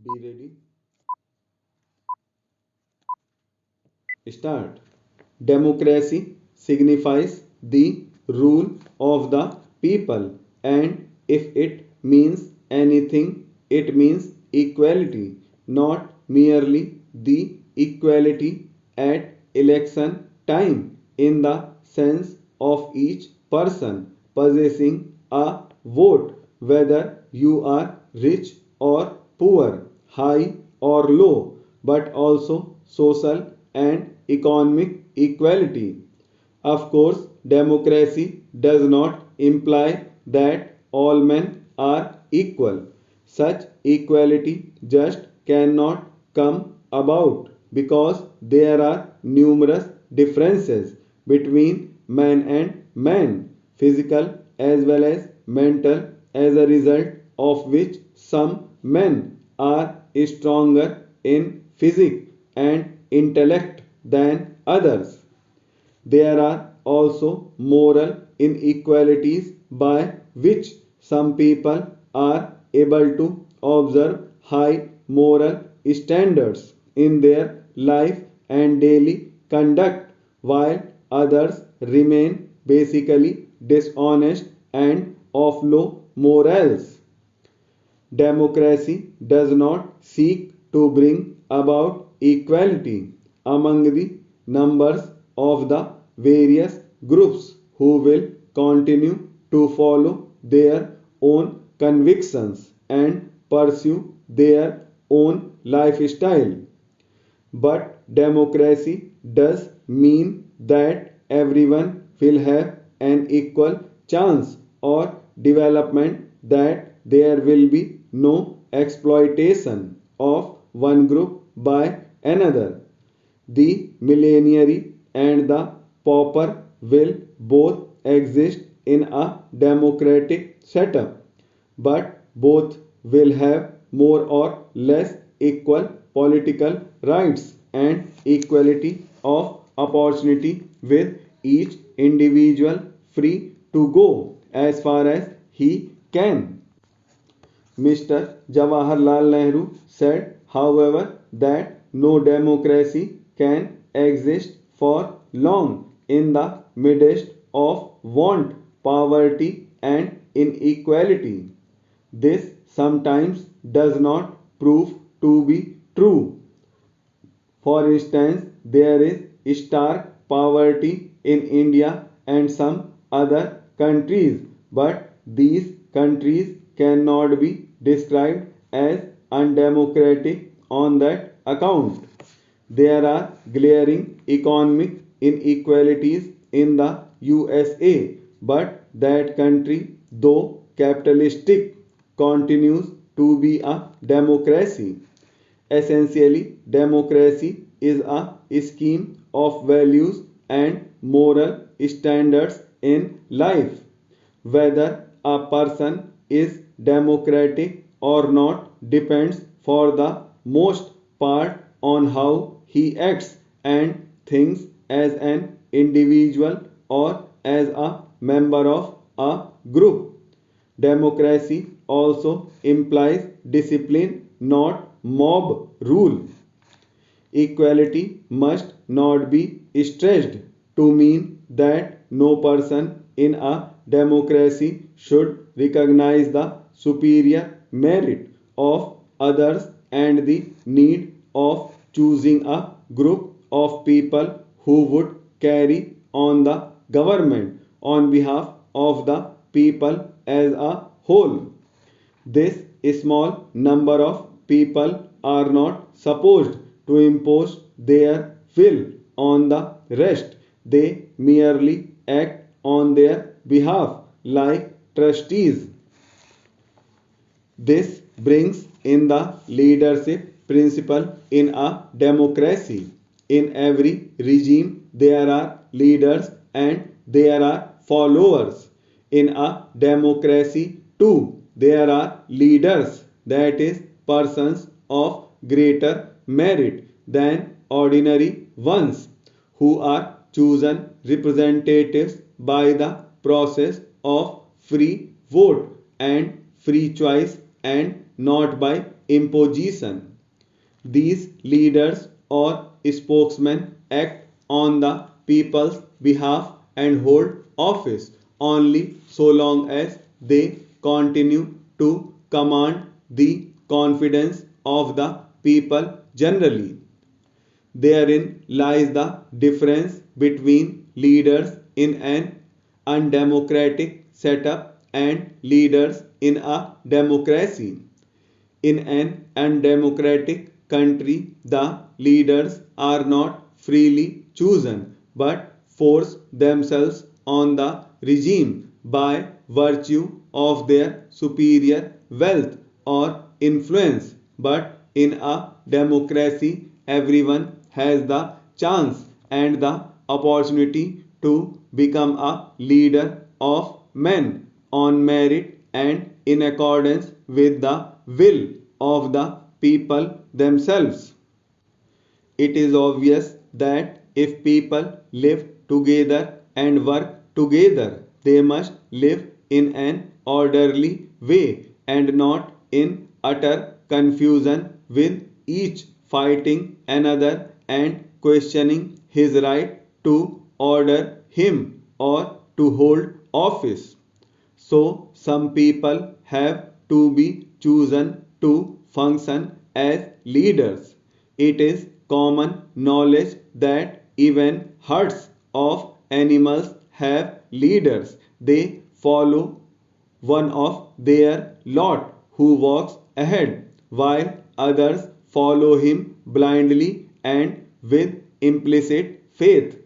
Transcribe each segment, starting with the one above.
Be ready. Start. Democracy signifies the rule of the people, and if it means anything, it means equality, not merely the equality at election time in the sense of each person possessing a vote, whether you are rich or poor, high or low, but also social and economic equality. Of course, democracy does not imply that all men are equal. Such equality just cannot come about because there are numerous differences between man and man, physical as well as mental, as a result of which some men are stronger in physique and intellect than others. There are also moral inequalities by which some people are able to observe high moral standards in their life and daily conduct, while others remain basically dishonest and of low morals. Democracy does not seek to bring about equality among the numbers of the various groups who will continue to follow their own convictions and pursue their own lifestyle. But democracy does mean that everyone will have an equal chance or development, that there will be no exploitation of one group by another. The millenary and the pauper will both exist in a democratic setup, but both will have more or less equal political rights and equality of opportunity, with each individual free to go as far as he can. Mr. Jawaharlal Nehru said, however, that no democracy can exist for long in the midst of want, poverty, and inequality. This sometimes does not prove to be true. For instance, there is stark poverty in India and some other countries, but these countries cannot be described as undemocratic on that account. There are glaring economic inequalities in the USA, but that country, though capitalistic, continues to be a democracy. Essentially, democracy is a scheme of values and moral standards in life. Whether a person is democratic or not depends for the most part on how he acts and thinks as an individual or as a member of a group. Democracy also implies discipline, not mob rule. Equality must not be stretched to mean that no person in a democracy should recognize the superior merit of others and the need of choosing a group of people who would carry on the government on behalf of the people as a whole. This small number of people are not supposed to impose their will on the rest. They merely act on their behalf like trustees. This brings in the leadership principle in a democracy. In every regime, there are leaders and there are followers. In a democracy, too, there are leaders, that is, persons of greater merit than ordinary ones, who are chosen representatives by the process of free vote and free choice and not by imposition. These leaders or spokesmen act on the people's behalf and hold office only so long as they continue to command the confidence of the people generally. Therein lies the difference between leaders in an undemocratic setup and leaders in a democracy. In an undemocratic country, the leaders are not freely chosen but force themselves on the regime by virtue of their superior wealth or influence. But in a democracy, everyone has the chance and the opportunity to become a leader of men on merit and in accordance with the will of the people themselves. It is obvious that if people live together and work together, they must live in an orderly way and not in utter confusion with each fighting another and questioning his right to order him or to hold office. So, some people have to be chosen to function as leaders. It is common knowledge that even herds of animals have leaders. They follow one of their lot who walks ahead, while others follow him blindly and with implicit faith.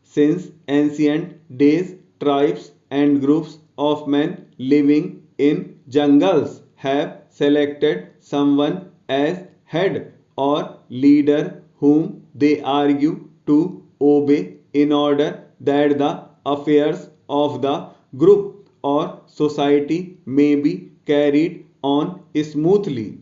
Since ancient days, tribes and groups of men living in jungles have selected someone as head or leader whom they argue to obey in order that the affairs of the group or society may be carried on smoothly.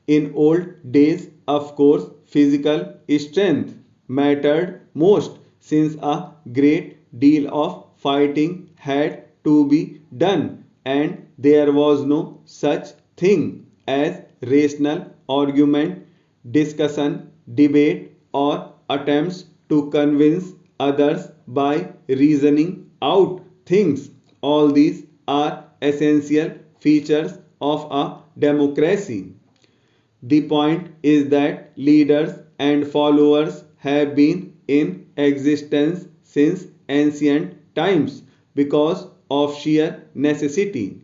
In old days, of course, physical strength mattered most since a great deal of fighting had to be done and there was no such thing as rational argument, discussion, debate, or attempts to convince others by reasoning out things. All these are essential features of a democracy. The point is that leaders and followers have been in existence since ancient times because of sheer necessity.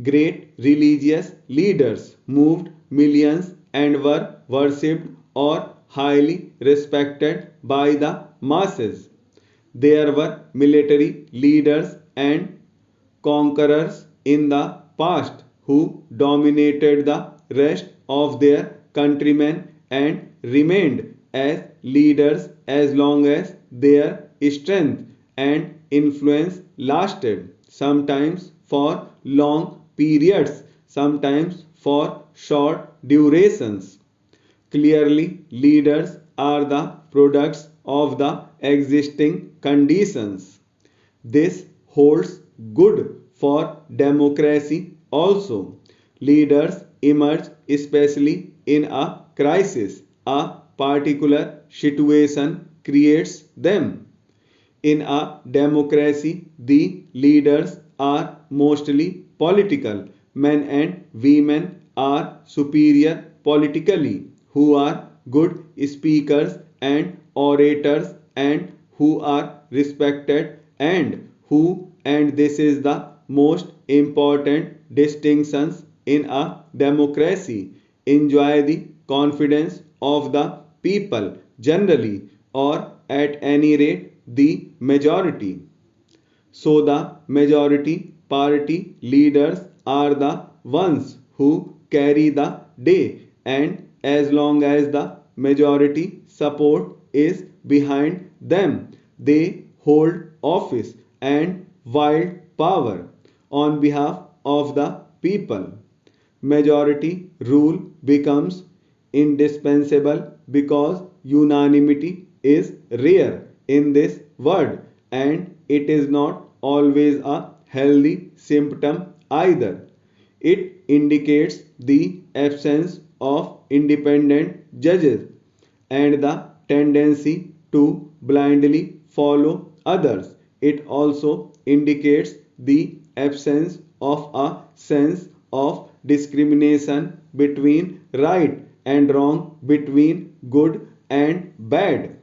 Great religious leaders moved millions and were worshipped or highly respected by the masses. There were military leaders and conquerors in the past who dominated the rest of their countrymen and remained as leaders as long as their strength and influence lasted, sometimes for long periods, sometimes for short durations. Clearly, leaders are the products of the existing conditions. This holds good for democracy also. Leaders emerge especially in a crisis. A particular situation creates them. In a democracy, the leaders are mostly political. Men and women are superior politically, who are good speakers and orators and who are respected and who, and this is the most important distinctions in a democracy, enjoy the confidence of the people generally, or at any rate the majority. So the majority party leaders are the ones who carry the day, and as long as the majority support is behind them, they hold office and wield power on behalf of the people. Majority rule becomes indispensable because unanimity is rare in this world and it is not always a healthy symptom either. It indicates the absence of independent judges and the tendency to blindly follow others. It also indicates the absence of a sense of discrimination between right and wrong, between good and bad.